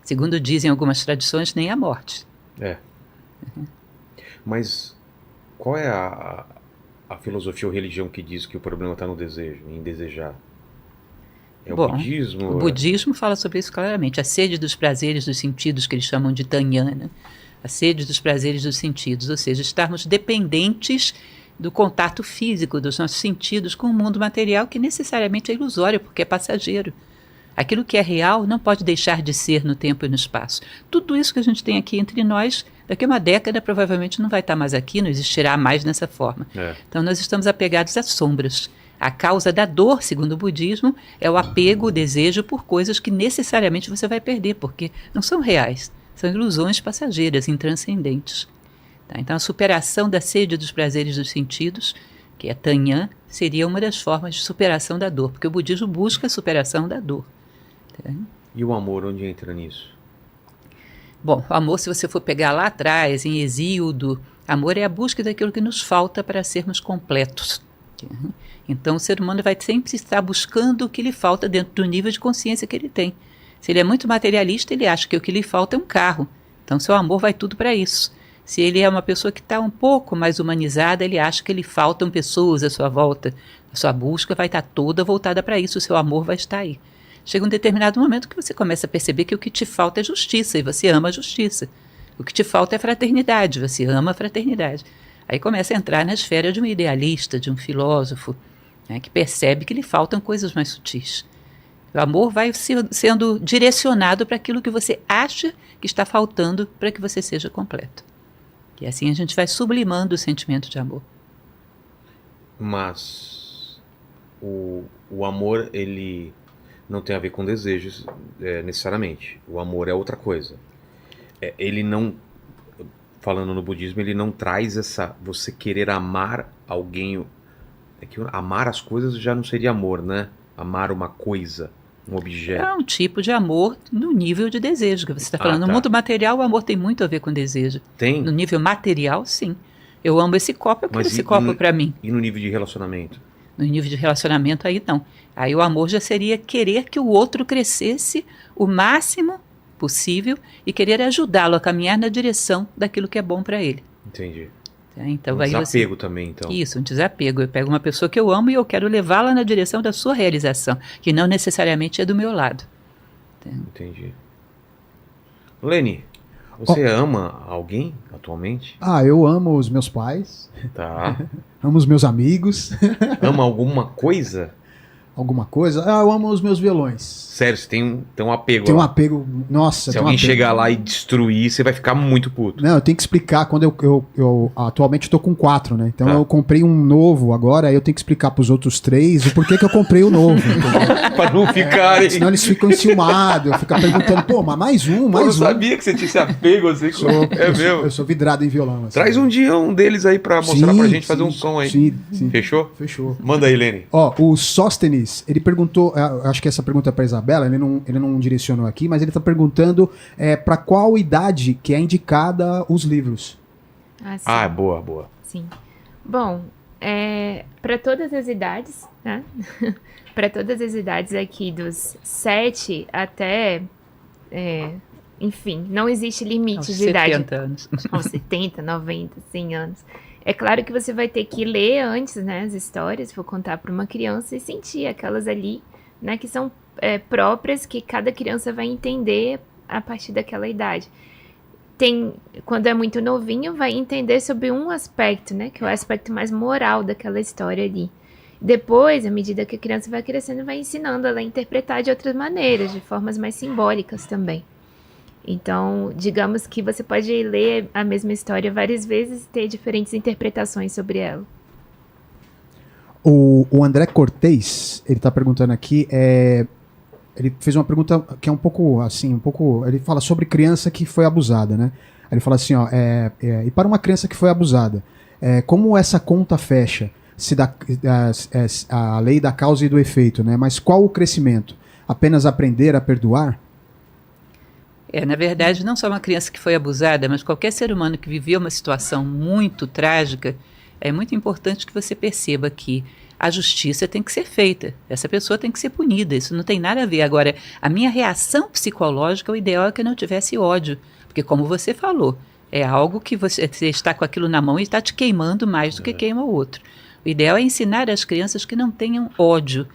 Segundo dizem algumas tradições, nem a morte. Mas qual é a filosofia ou religião que diz que o problema está no desejo, em desejar? É o Bom, budismo? o budismo fala sobre isso claramente. A sede dos prazeres dos sentidos, que eles chamam de tanhana. A sede dos prazeres dos sentidos, ou seja, estarmos dependentes do contato físico dos nossos sentidos com o mundo material, que necessariamente é ilusório, porque é passageiro. Aquilo que é real não pode deixar de ser no tempo e no espaço. Tudo isso que a gente tem aqui entre nós, daqui a uma década provavelmente não vai estar mais aqui, não existirá mais nessa forma. Então nós estamos apegados às sombras. A causa da dor, segundo o budismo, é o apego, o desejo por coisas que necessariamente você vai perder, porque não são reais, são ilusões passageiras, intranscendentes. Tá? Então a superação da sede dos prazeres dos sentidos, que é Tanhã, seria uma das formas de superação da dor, porque o budismo busca a superação da dor. E o amor, onde entra nisso? Bom, o amor, se você for pegar lá atrás, em Hesíodo, amor é a busca daquilo que nos falta para sermos completos. Então o ser humano vai sempre estar buscando o que lhe falta dentro do nível de consciência que ele tem. Se ele é muito materialista, ele acha que o que lhe falta é um carro. Então seu amor vai tudo para isso. Se ele é uma pessoa que está um pouco mais humanizada, ele acha que lhe faltam pessoas à sua volta. A sua busca vai estar toda voltada para isso, o seu amor vai estar aí. Chega um determinado momento que você começa a perceber que o que te falta é justiça, e você ama a justiça. O que te falta é fraternidade, você ama a fraternidade. Aí começa a entrar na esfera de um idealista, de um filósofo, né, que percebe que lhe faltam coisas mais sutis. O amor vai sendo direcionado para aquilo que você acha que está faltando para que você seja completo. E assim a gente vai sublimando o sentimento de amor. Mas o amor, ele não tem a ver com desejos necessariamente. O amor é outra coisa. Ele não, falando no budismo, ele não traz você querer amar alguém. É que amar as coisas já não seria amor, né? Amar uma coisa, um objeto. É um tipo de amor no nível de desejo que você está falando. No mundo material, o amor tem muito a ver com desejo. Tem? No nível material, sim. Eu amo esse copo, eu quero esse copo para mim. E no nível de relacionamento? No nível de relacionamento, aí não. Aí o amor já seria querer que o outro crescesse o máximo possível e querer ajudá-lo a caminhar na direção daquilo que é bom para ele. Entendi. Então, um desapego também, então. Isso, um desapego. Eu pego uma pessoa que eu amo e eu quero levá-la na direção da sua realização, que não necessariamente é do meu lado. Entendi. Leni, você ama alguém atualmente? Eu amo os meus pais. Tá. Amo os meus amigos. Ama alguma coisa? Alguma coisa? Eu amo os meus violões. Sério, você tem um apego. Tem um apego, nossa. Se alguém chegar lá e destruir, você vai ficar muito puto. Não, eu tenho que explicar. Quando eu atualmente estou com 4, né? Então eu comprei um novo agora, aí eu tenho que explicar pros outros 3 o porquê que eu comprei o novo. Pra não ficarem. Senão eles ficam enciumados, eu fico perguntando, mas mais um. Eu não sabia que você tinha esse apego assim. Eu sou vidrado em violão. Assim. Traz um dia um deles aí pra mostrar pra gente, fazer um som aí. Sim. Fechou? Fechou. Manda aí, Leni. O Sóstenes, ele perguntou, acho que essa pergunta é para Isabela, ele não direcionou aqui, mas ele está perguntando para qual idade que é indicada os livros. Boa. Sim. Bom, para todas as idades, né? Para todas as idades aqui, dos 7 até, enfim, não existe limite de idade. 70 anos. Aos 70, 90, 100 anos. É claro que você vai ter que ler antes, né, as histórias, vou contar para uma criança e sentir aquelas ali, né, que são próprias, que cada criança vai entender a partir daquela idade. Quando é muito novinho, vai entender sobre um aspecto, né, que é o aspecto mais moral daquela história ali. Depois, à medida que a criança vai crescendo, vai ensinando ela a interpretar de outras maneiras, de formas mais simbólicas também. Então, digamos que você pode ler a mesma história várias vezes e ter diferentes interpretações sobre ela. O André Cortez, ele está perguntando aqui, ele fez uma pergunta que é um pouco assim, ele fala sobre criança que foi abusada, né? Ele fala assim, e para uma criança que foi abusada, como essa conta fecha? Se a lei da causa e do efeito, né? Mas qual o crescimento? Apenas aprender a perdoar? Na verdade, não só uma criança que foi abusada, mas qualquer ser humano que viveu uma situação muito trágica, é muito importante que você perceba que a justiça tem que ser feita. Essa pessoa tem que ser punida. Isso não tem nada a ver. Agora, a minha reação psicológica, o ideal é que eu não tivesse ódio. Porque, como você falou, é algo que você está com aquilo na mão e está te queimando mais do que queima o outro. O ideal é ensinar às crianças que não tenham ódio,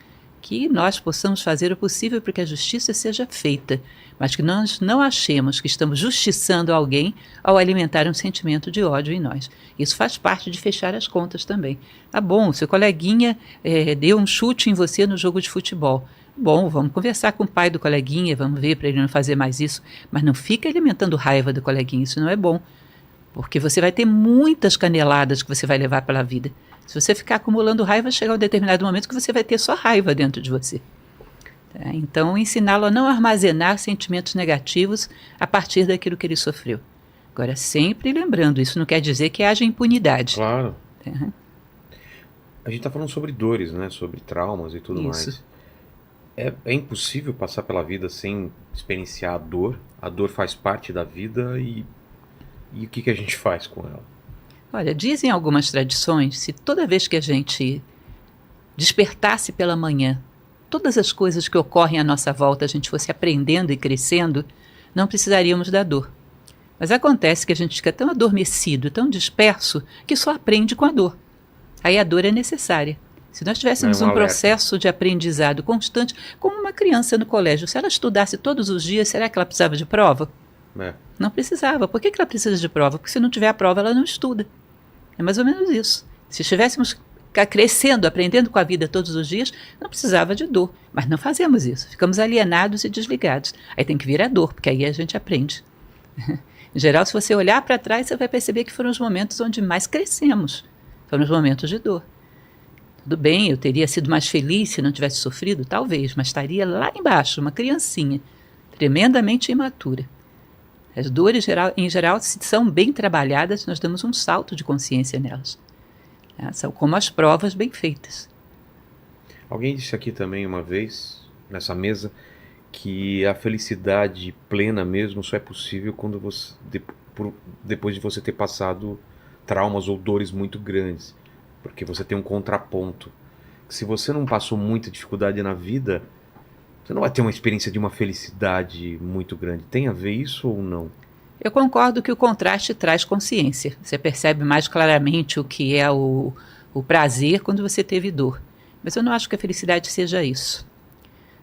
que nós possamos fazer o possível para que a justiça seja feita, mas que nós não achemos que estamos justiçando alguém ao alimentar um sentimento de ódio em nós. Isso faz parte de fechar as contas também. Tá bom, seu coleguinha deu um chute em você no jogo de futebol. Bom, vamos conversar com o pai do coleguinha, vamos ver para ele não fazer mais isso, mas não fica alimentando raiva do coleguinha, isso não é bom, porque você vai ter muitas caneladas que você vai levar pela vida. Se você ficar acumulando raiva, chegar um determinado momento que você vai ter só raiva dentro de você. Então, ensiná-lo a não armazenar sentimentos negativos a partir daquilo que ele sofreu. Agora, sempre lembrando, isso não quer dizer que haja impunidade. Claro. A gente está falando sobre dores, né? Sobre traumas e tudo mais. É impossível passar pela vida sem experienciar a dor. A dor faz parte da vida e o que a gente faz com ela? Olha, dizem algumas tradições, se toda vez que a gente despertasse pela manhã, todas as coisas que ocorrem à nossa volta, a gente fosse aprendendo e crescendo, não precisaríamos da dor. Mas acontece que a gente fica tão adormecido, tão disperso, que só aprende com a dor. Aí a dor é necessária. Se nós tivéssemos um processo de aprendizado constante, como uma criança no colégio, se ela estudasse todos os dias, será que ela precisava de prova? Não precisava. Por que ela precisa de prova? Porque se não tiver a prova, ela não estuda. É mais ou menos isso. Se estivéssemos crescendo, aprendendo com a vida todos os dias, não precisava de dor. Mas não fazemos isso. Ficamos alienados e desligados. Aí tem que vir a dor, porque aí a gente aprende. Em geral, se você olhar para trás, você vai perceber que foram os momentos onde mais crescemos. Foram os momentos de dor. Tudo bem, eu teria sido mais feliz se não tivesse sofrido? Talvez, mas estaria lá embaixo, uma criancinha, tremendamente imatura. As dores, em geral, se são bem trabalhadas, nós damos um salto de consciência nelas. São como as provas bem feitas. Alguém disse aqui também uma vez, nessa mesa, que a felicidade plena mesmo só é possível quando você, depois de você ter passado traumas ou dores muito grandes. Porque você tem um contraponto. Se você não passou muita dificuldade na vida, você não vai ter uma experiência de uma felicidade muito grande. Tem a ver isso ou não? Eu concordo que o contraste traz consciência. Você percebe mais claramente o que é o prazer quando você teve dor. Mas eu não acho que a felicidade seja isso.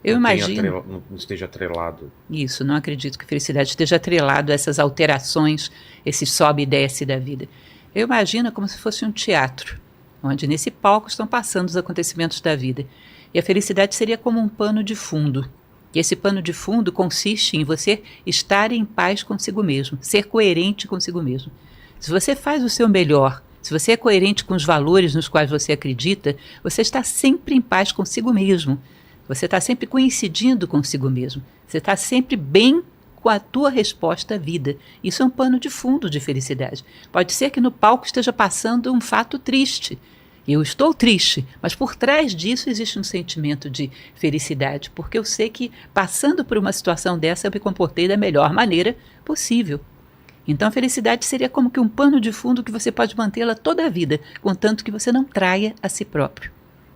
Eu imagino... Não esteja atrelado. Isso, não acredito que a felicidade esteja atrelado a essas alterações, esse sobe e desce da vida. Eu imagino como se fosse um teatro, onde nesse palco estão passando os acontecimentos da vida. E a felicidade seria como um pano de fundo. E esse pano de fundo consiste em você estar em paz consigo mesmo, ser coerente consigo mesmo. Se você faz o seu melhor, se você é coerente com os valores nos quais você acredita, você está sempre em paz consigo mesmo. Você está sempre coincidindo consigo mesmo. Você está sempre bem com a tua resposta à vida. Isso é um pano de fundo de felicidade. Pode ser que no palco esteja passando um fato triste. Eu estou triste, mas por trás disso existe um sentimento de felicidade, porque eu sei que passando por uma situação dessa eu me comportei da melhor maneira possível. Então a felicidade seria como que um pano de fundo que você pode mantê-la toda a vida, contanto que você não traia a si próprio.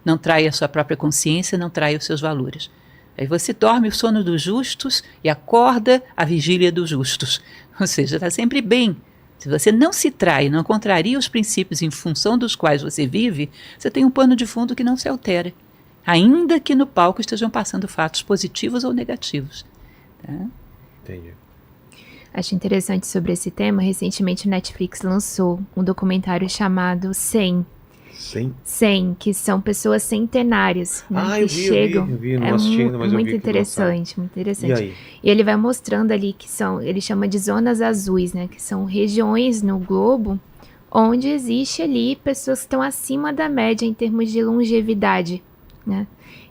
Não traia a sua própria consciência, não traia os seus valores. Aí você dorme o sono dos justos e acorda a vigília dos justos. Ou seja, está sempre bem. Se você não se trai, não contraria os princípios em função dos quais você vive, você tem um pano de fundo que não se altera. Ainda que no palco estejam passando fatos positivos ou negativos. Tá? Entendi. Acho interessante sobre esse tema. Recentemente, o Netflix lançou um documentário chamado 100. 100, que são pessoas centenárias, né, que chegam. Eu vi, não assisti ainda, mas eu vi muito interessante. E aí? E ele vai mostrando ali que ele chama de zonas azuis, né, que são regiões no globo onde existe ali pessoas que estão acima da média em termos de longevidade, né?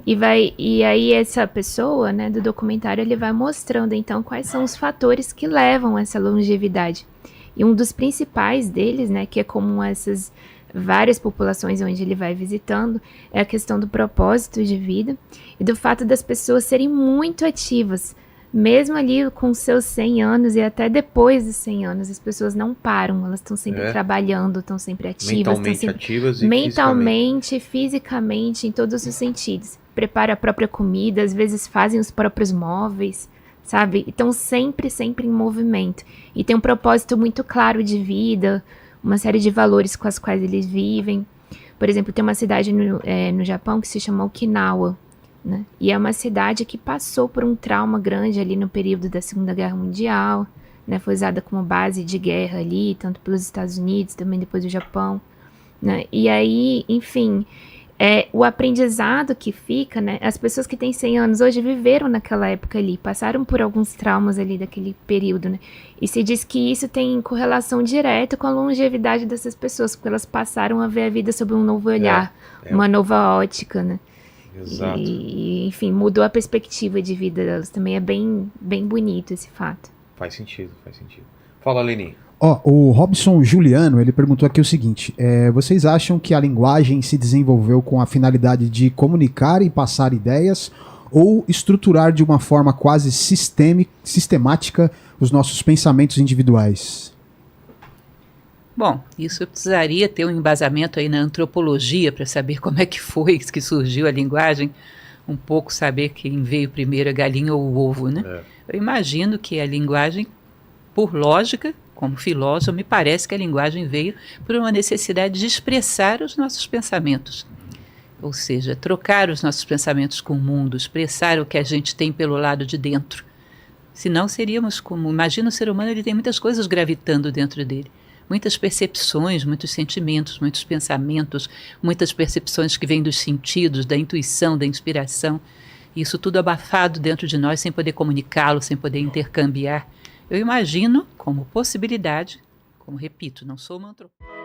E aí essa pessoa, né, do documentário, ele vai mostrando então quais são os fatores que levam a essa longevidade. E um dos principais deles, né, que é comum a essas várias populações onde ele vai visitando, é a questão do propósito de vida e do fato das pessoas serem muito ativas, mesmo ali com seus 100 anos e até depois dos 100 anos, as pessoas não param, elas estão sempre trabalhando, estão sempre ativas. Mentalmente sempre ativas e mentalmente, fisicamente, em todos os sentidos. Prepara a própria comida, às vezes fazem os próprios móveis, sabe? Estão sempre, sempre em movimento. E tem um propósito muito claro de vida, uma série de valores com as quais eles vivem. Por exemplo, tem uma cidade no Japão que se chama Okinawa, né? E é uma cidade que passou por um trauma grande ali no período da Segunda Guerra Mundial, né? Foi usada como base de guerra ali, tanto pelos Estados Unidos, também depois do Japão, né? E aí, enfim, o aprendizado que fica, né? As pessoas que têm 100 anos hoje viveram naquela época ali, passaram por alguns traumas ali daquele período, né? E se diz que isso tem correlação direta com a longevidade dessas pessoas, porque elas passaram a ver a vida sob um novo olhar, uma nova ótica, né? Exato. E, enfim, mudou a perspectiva de vida delas. Também é bem, bem bonito esse fato. Faz sentido, faz sentido. Fala, Lenin. O Robson Juliano, ele perguntou aqui o seguinte, vocês acham que a linguagem se desenvolveu com a finalidade de comunicar e passar ideias ou estruturar de uma forma quase sistemática os nossos pensamentos individuais? Bom, isso eu precisaria ter um embasamento aí na antropologia para saber como é que foi que surgiu a linguagem, um pouco saber quem veio primeiro, a galinha ou o ovo, né? Eu imagino que a linguagem, por lógica, como filósofo, me parece que a linguagem veio por uma necessidade de expressar os nossos pensamentos. Ou seja, trocar os nossos pensamentos com o mundo, expressar o que a gente tem pelo lado de dentro. Senão seríamos como... Imagina o ser humano, ele tem muitas coisas gravitando dentro dele. Muitas percepções, muitos sentimentos, muitos pensamentos, muitas percepções que vêm dos sentidos, da intuição, da inspiração. Isso tudo abafado dentro de nós, sem poder comunicá-lo, sem poder intercambiar. Eu imagino como possibilidade, como repito, não sou uma antropóloga.